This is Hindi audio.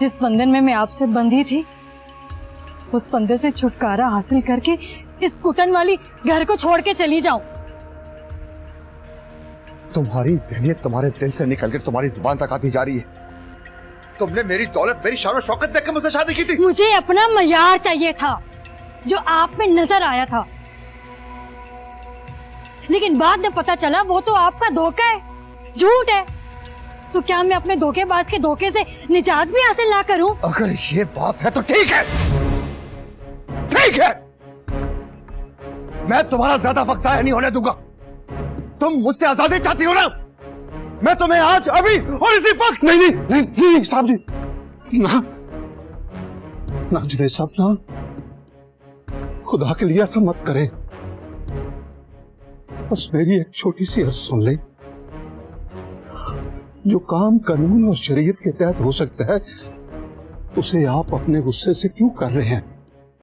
जिस बंधन में मैं आपसे बंधी थी, उस बंधन से छुटकारा हासिल करके इस कुटन वाली घर को छोड़ के चली जाऊं। तुम्हारी ज़हनियत तुम्हारे दिल से निकलकर तुम्हारी जुबान तक आती जा रही है। तुमने मेरी दौलत, मेरी शान और शौकत देखकर मुझसे शादी की थी। मुझे अपना मयार चाहिए था जो आप में नजर आया था, लेकिन बाद में पता चला वो तो आपका धोखा है, झूठ है। तो क्या मैं अपने धोखेबाज के धोखे से निजात भी हासिल ना करूं? अगर ये बात है तो ठीक है, ठीक है, मैं तुम्हारा ज्यादा वक्त जाया नहीं होने दूंगा। तुम मुझसे आजादी चाहती हो ना, मैं तुम्हें आज, अभी और इसी वक्त। नहीं नहीं नहीं नहीं साहब जी, ना ना जुनैद साहब, ना, खुदा के लिए ऐसा मत करें। बस मेरी एक छोटी सी अर्ज सुन ले। जो काम कानून और शरीयत के तहत हो सकता है, उसे आप अपने गुस्से से क्यों कर रहे हैं?